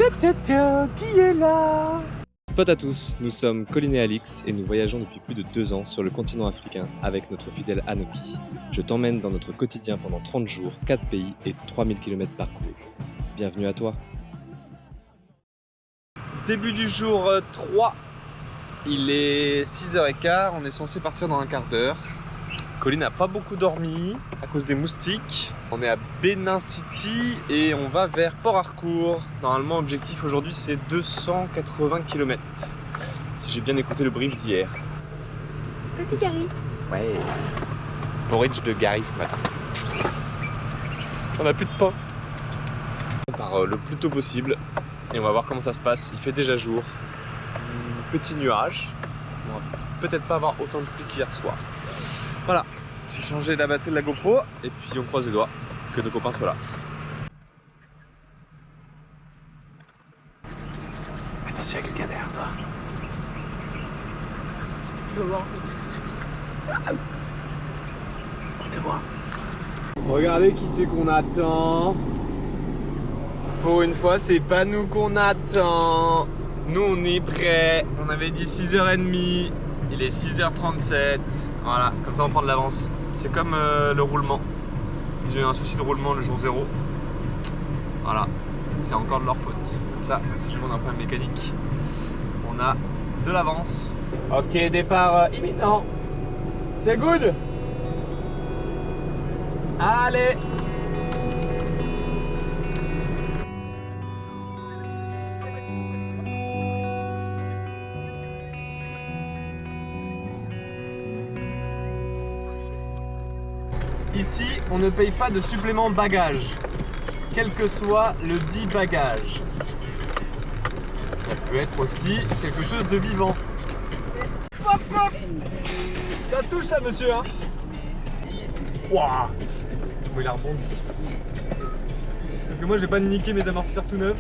Qui est là? Spot à tous, nous sommes Colin et Alix et nous voyageons depuis plus de 2 ans sur le continent africain avec notre fidèle Anoki. Je t'emmène dans notre quotidien pendant 30 jours, 4 pays et 3000 km parcourus. Bienvenue à toi. Début du jour 3, il est 6h15, on est censé partir dans un quart d'heure. Colin n'a pas beaucoup dormi à cause des moustiques. On est à Benin City et on va vers Port Harcourt. Normalement, objectif aujourd'hui c'est 280 km. Si j'ai bien écouté le brief d'hier. Petit Gary. Ouais. Porridge de Gary ce matin. On n'a plus de pain. On part le plus tôt possible et on va voir comment ça se passe. Il fait déjà jour. Petit nuage. On va peut-être pas avoir autant de pluie qu'hier soir. Voilà, j'ai changé la batterie de la GoPro et puis on croise les doigts que nos copains soient là. Attention, il y a quelqu'un derrière toi. Je veux voir. On te voit. Regardez qui c'est qu'on attend. Pour une fois, c'est pas nous qu'on attend. Nous, on est prêts. On avait dit 6h30. Il est 6h37. Voilà, comme ça on prend de l'avance. C'est comme le roulement. Ils ont eu un souci de roulement le jour 0. Voilà, c'est encore de leur faute. Comme ça, si je demande un problème mécanique, on a de l'avance. Ok, départ imminent. C'est good. Allez. Ici, on ne paye pas de supplément bagage, quel que soit le dit bagage. Ça peut être aussi quelque chose de vivant. Hop, hop. Ça touche ça, monsieur, hein? Waouh! Bon, il a rebondi. Sauf que moi, j'ai pas niqué mes amortisseurs tout neufs.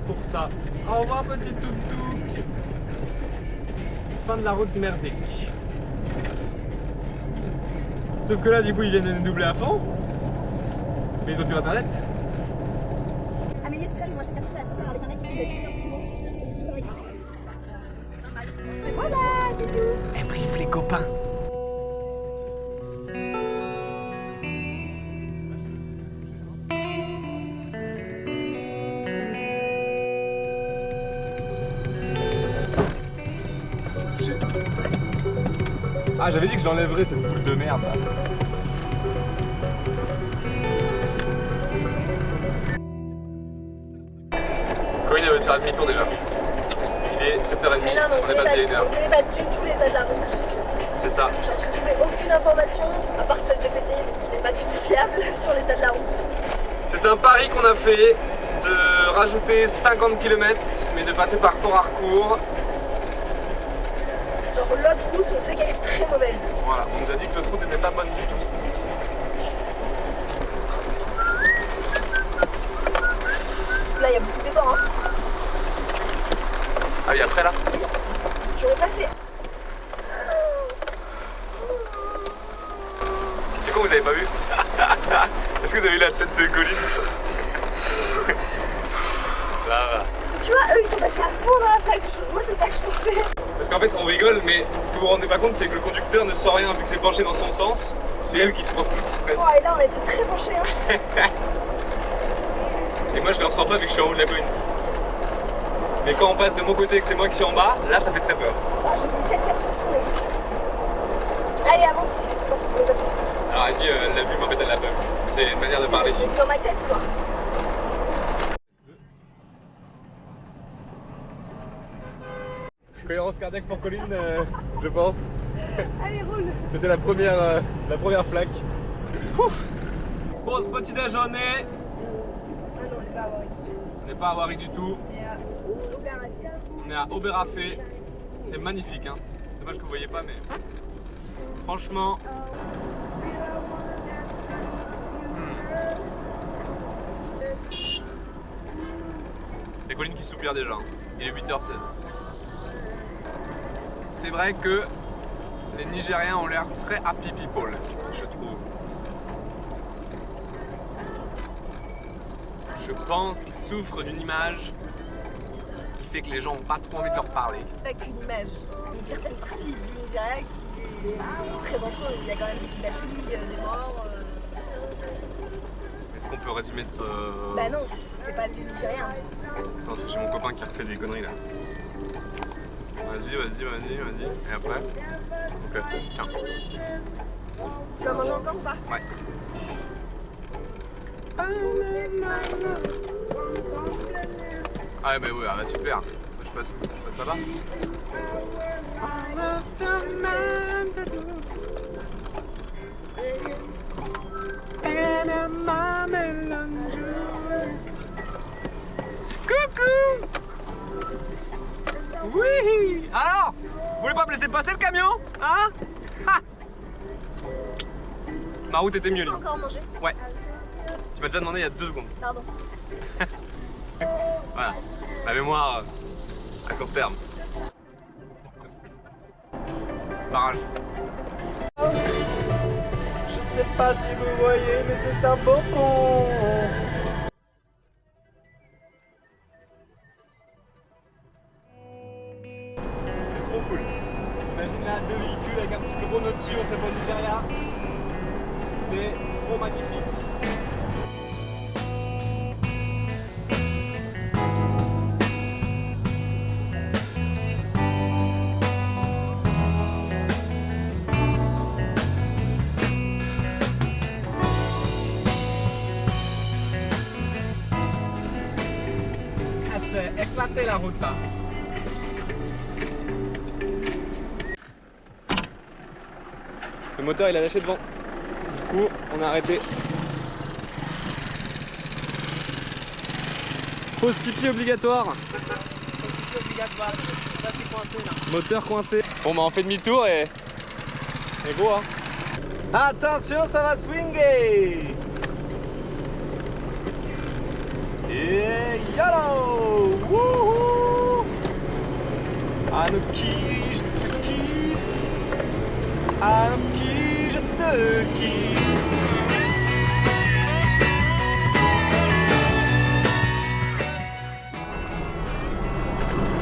Pour ça. Au revoir, petit tuk-tuk. Fin de la route merdique. Sauf que là, du coup, ils viennent de nous doubler à fond. Mais ils ont plus internet. Ah, mais l'esprit, moi j'ai perçu la avec un mec qui décide. Voilà, bisous. Elle briefe les copains. Ah, j'avais dit que je l'enlèverais cette boule de merde là. Colin veut faire demi-tour déjà. Il est 7h30, on est passé 1h. On connaît pas du tout l'état de la route. C'est ça. Genre, j'ai trouvé aucune information, à part ChatGPT, qui n'est pas du tout fiable sur l'état de la route. C'est un pari qu'on a fait de rajouter 50 km mais de passer par Port Harcourt. Genre, l'autre route, on sait qu'elle est très mauvaise. Voilà, on nous a dit que l'autre route n'était pas bonne du tout. Là, il y a beaucoup de débats, hein. Ah oui, après là? Oui, j'aurais passé. C'est quoi, vous avez pas vu? Est-ce que vous avez vu la tête de Colin? Ça va. Tu vois, eux, ils sont passés à fond dans la flaque. Moi, c'est ça que je pensais. Parce qu'en fait, on rigole, mais ce que vous vous rendez pas compte, c'est que le conducteur ne sent rien vu que c'est penché dans son sens. C'est elle qui se pense tout le stress. Oh, et là, on était très penchés, hein. Et moi, je le ressens pas vu que je suis en haut de la colline. Mais quand on passe de mon côté et que c'est moi qui suis en bas, là, ça fait très peur. Ah, j'ai vu le 4x4 se retourner. Allez, avance, c'est bon, on est passé. Alors, elle dit, la vue, mais en fait, elle l'a peur. C'est une manière de parler. Dans ma tête, quoi. Cohérence cardiaque pour Colin, je pense. Allez, roule. C'était la première flaque. Bon, ce petit déjeuner. Ah non, on n'est pas à Warwick. On n'est pas à Warwick du tout. On est à Oberratia. On est à Oberafé. C'est magnifique, hein. Dommage que vous voyez pas, mais franchement. Il y a Colin qui soupire déjà. Hein. Il est 8h16. C'est vrai que les Nigériens ont l'air très happy people, je trouve. je pense qu'ils souffrent d'une image qui fait que les gens n'ont pas trop envie de leur parler. C'est pas qu'une image. Il y a une certaine partie du Nigeria qui est très dangereuse. Il y a quand même des kidnappings, des morts. Est-ce qu'on peut résumer Bah non, c'est pas le Nigérien. Non, c'est chez mon copain qui refait des conneries là. Vas-y. Et après? Ok, tiens. Tu vas manger encore ou pas? Ouais. Ah bah oui, ah bah super. Je passe où? Je passe là-bas? Coucou! Oui! Alors? Vous voulez pas me laisser passer le camion? Hein? Ha! Ma route était mieux, Tu lui. vas encore manger? Ouais. Tu m'as déjà demandé il y a 2 secondes. Pardon. Voilà. La mémoire à court terme. Barrage. Je sais pas si vous voyez, mais c'est un beau pont. C'est trop cool. Imagine là 2 véhicules avec un petit drone au-dessus, on serait pas au Nigeria. C'est trop magnifique. Ah, c'est éclaté la route là. Le moteur il a lâché devant. Du coup on a arrêté. Pause pipi obligatoire. Moteur coincé. Bon bah on fait demi-tour et go hein. Attention, ça va swinger. Et YOLO. Wouhou. Anoki, je te kiffe. Anoki, je te kiffe.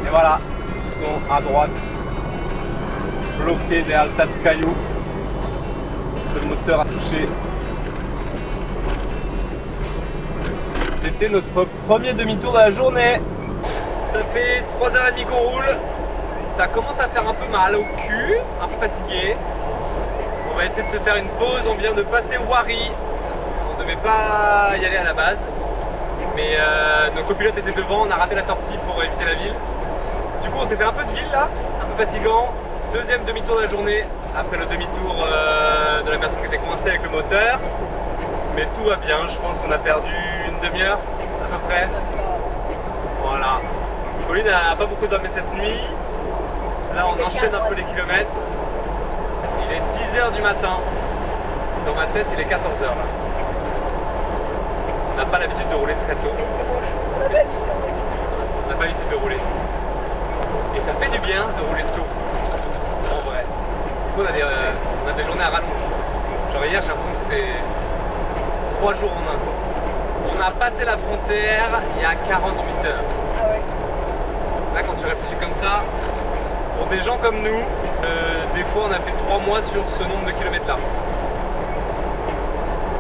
Et voilà, ils sont à droite, bloqués derrière le tas de cailloux. Le moteur a touché. C'était notre premier demi-tour de la journée. Ça fait 3h30 qu'on roule. Ça commence à faire un peu mal au cul, un peu fatigué. On va essayer de se faire une pause. On vient de passer Wari. On ne devait pas y aller à la base. Mais nos copilotes étaient devant, on a raté la sortie pour éviter la ville. Du coup on s'est fait un peu de ville là, un peu fatigant. Deuxième demi-tour de la journée, après le demi-tour de la personne qui était coincée avec le moteur. Mais tout va bien, je pense qu'on a perdu une demi-heure à peu près. Voilà. Pauline n'a pas beaucoup dormi cette nuit. Là on enchaîne un peu les kilomètres. Il est 10h du matin. Dans ma tête il est 14h là. On n'a pas l'habitude de rouler très tôt. On a pas l'habitude de rouler. On n'a pas l'habitude de rouler. Et ça fait du bien de rouler tôt. En vrai. Du coup, on a des journées à rallonge. Genre hier, j'ai l'impression que c'était 3 jours en un. On a passé la frontière il y a 48 heures. Ah ouais. Là, quand tu réfléchis comme ça, pour des gens comme nous, des fois on a fait 3 mois sur ce nombre de kilomètres là.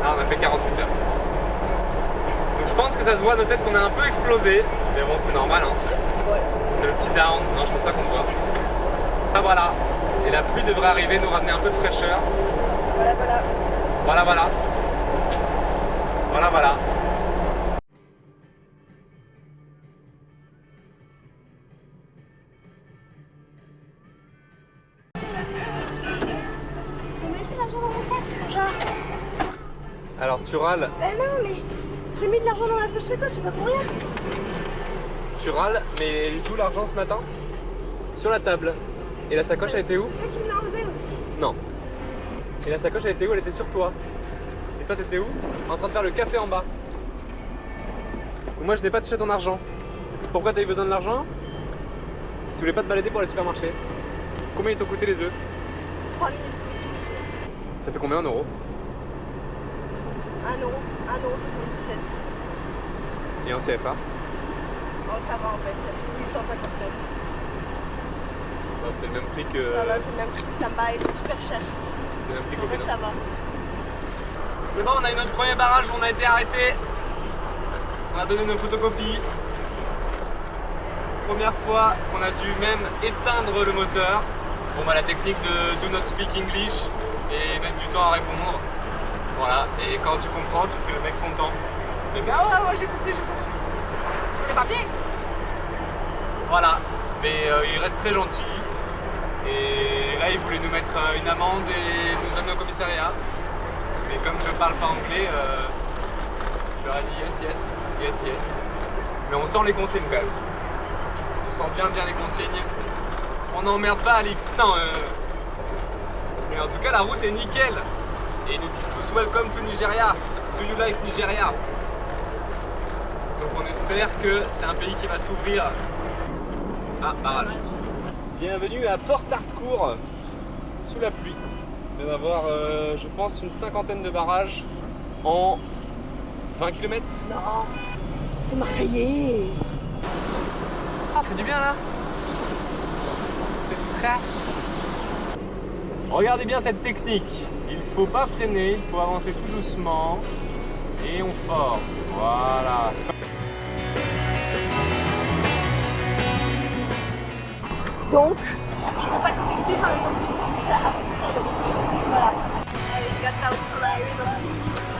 Là, on a fait 48 heures. Donc je pense que ça se voit à nos têtes qu'on a un peu explosé. Mais bon, c'est normal. Hein. Ouais. C'est le petit down. Non, je pense pas qu'on le voit. Ah voilà. Et la pluie devrait arriver, nous ramener un peu de fraîcheur. Voilà, voilà. Voilà, voilà. Voilà, voilà. Vous me laissez l'argent dans mon sac, genre. Alors tu râles. Ben non, mais j'ai mis de l'argent dans ma poche de poche, c'est pas pour rien. Tu râles, mais tout l'argent ce matin sur la table. Et la sacoche, elle était où? C'est toi qui me l'as enlevé aussi. Non. Et la sacoche, elle était où? Elle était sur toi. Et toi, t'étais où? En train de faire le café en bas. Moi, je n'ai pas touché ton argent. Pourquoi t'as eu besoin de l'argent? Tu voulais pas te balader pour aller au supermarché. Combien ils t'ont coûté les œufs? 3 000. Ça fait combien en euros? 1 euro. 1,77 €. Et en CFA? Oh, ça va en fait, ça fait 1159. C'est le même prix que. Ça va, c'est le même prix que Samba et c'est super cher. C'est le même prix En fait, ça va. C'est bon, on a eu notre premier barrage, on a été arrêté. On a donné nos photocopies. Première fois qu'on a dû même éteindre le moteur. Bon bah la technique de do not speak English et mettre du temps à répondre. Voilà, et quand tu comprends, tu fais le mec content. Tu fais ah ouais j'ai compris, j'ai compris. Tu veux les papiers? Voilà, mais il reste très gentil. Et là il voulait nous mettre une amende et nous amener au commissariat. Mais comme je parle pas anglais, je leur ai dit yes. Mais on sent les consignes quand même. On sent bien les consignes. On n'emmerde pas Alix, non. Mais en tout cas la route est nickel. Et ils nous disent tous welcome to Nigeria. Do you like Nigeria? Donc on espère que c'est un pays qui va s'ouvrir. Ah, barrage. Bienvenue à Port Harcourt, sous la pluie. On va avoir, je pense, une cinquantaine de barrages en 20 km. Non, t'es Marseillais. Ah, fait du bien là. C'est frais. Regardez bien cette technique. Il ne faut pas freiner, il faut avancer tout doucement. Et on force. Voilà. Donc, je veux pas que tu filmes en même temps que tu conduis à Barcelone. Voilà. Allez, regarde ta route, on va arriver dans 10 minutes.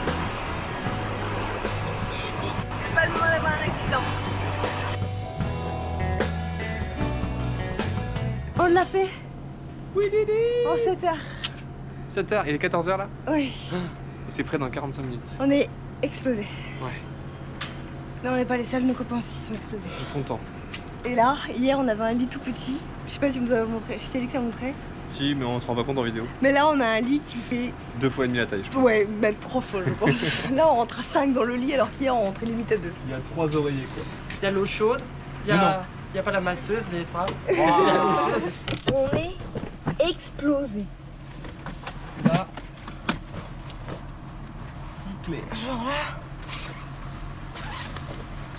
C'est pas le moment d'avoir un accident. On l'a fait Oui, Didi. en 7 heures. 7h, il est 14h là? Oui, Et c'est prêt dans 45 minutes. on est explosés. Ouais, Là, on n'est pas les seuls, nos copains aussi sont explosés. je suis content. Et là, hier, on avait un lit tout petit. Je sais pas si vous avez montré, je t'ai dit que t'as montré. Si, mais on se rend pas compte en vidéo. Mais là, on a un lit qui fait 2 fois et demi la taille, je pense. ouais, même 3 fois, je pense. Là, on rentre à 5 dans le lit, alors qu'hier, on rentrait limite à 2. Il y a 3 oreillers quoi. Il y a l'eau chaude, il y a pas la masseuse, mais c'est pas grave. On est explosés. Ça, c'est clair. Genre là,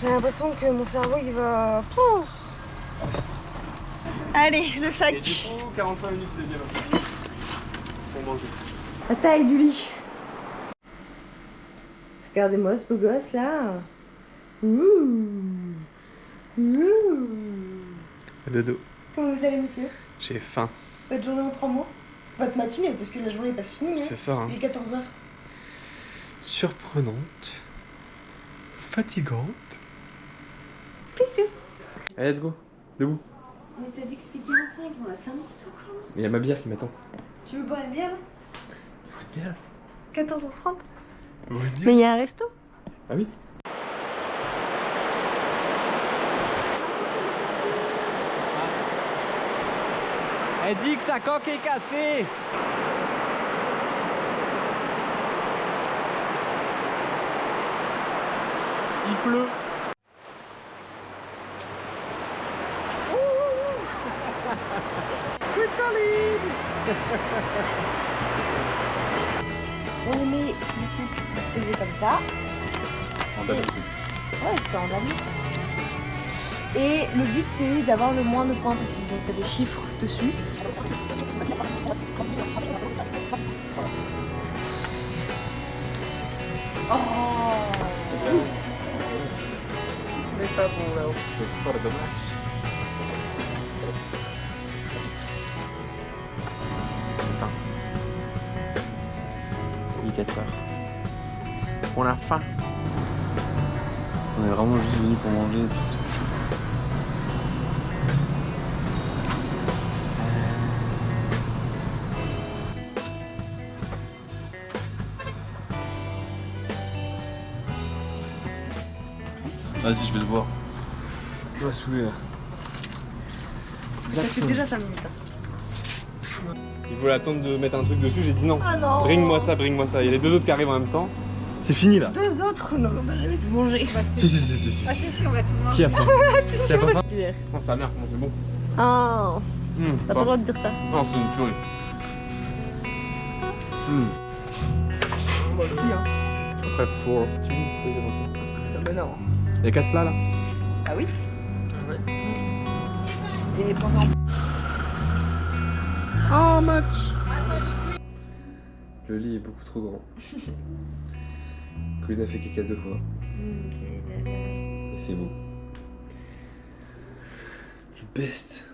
j'ai l'impression que mon cerveau, il va... Pouh. Allez, le sac. Et du coup, 45 minutes de dialogue. Pour manger. La taille du lit. Regardez-moi ce beau gosse là. Ouh. Ouh. Dodo. Comment vous allez, monsieur? J'ai faim. Votre journée en 3 mois? Votre matinée, parce que la journée n'est pas finie. Hein. C'est ça. Hein. Il est 14h. Surprenante. Fatigante. Bisous. Allez, let's go. Debout. Mais t'as dit que c'était 45, on a 5 morceaux quand même. Mais il y a ma bière qui m'attend. Tu veux boire une bière là? Une bière? 14h30. Une bière? Mais il y a un resto. Ah oui. Elle dit que sa coque est cassée. Il pleut. On les met du coup disposés comme ça. En Et... ouais, c'est en damier. Et le but c'est d'avoir le moins de points possible. Donc t'as des chiffres dessus. Oh, Mais pas bon là-haut. C'est fort dommage. J'ai faim. Il est 4h. On a faim. On est vraiment juste venu pour manger et puis se coucher. Vas-y, je vais le voir. Il va saouler là. c'est déjà 5 minutes. Il voulait attendre de mettre un truc dessus, j'ai dit non. Ah non. Bring-moi ça, bring-moi ça. Il y a les 2 autres qui arrivent en même temps. C'est fini là. 2 autres? Non, on va jamais tout manger. Si. Ah si, on va tout manger. Qui a faim? Qui a pas faim? Pierre. Non, sa mère, comment c'est bon. Ah, t'as pas le droit de dire ça. Non, c'est une purée. Bon, si, hein. Après, fortune. Ah bah non. Il y a 4 plats là. Ah oui. Ouais. Et pendant. Oh, match. Le lit est beaucoup trop grand. Colline a fait caca 2 fois. Et c'est beau. Le best.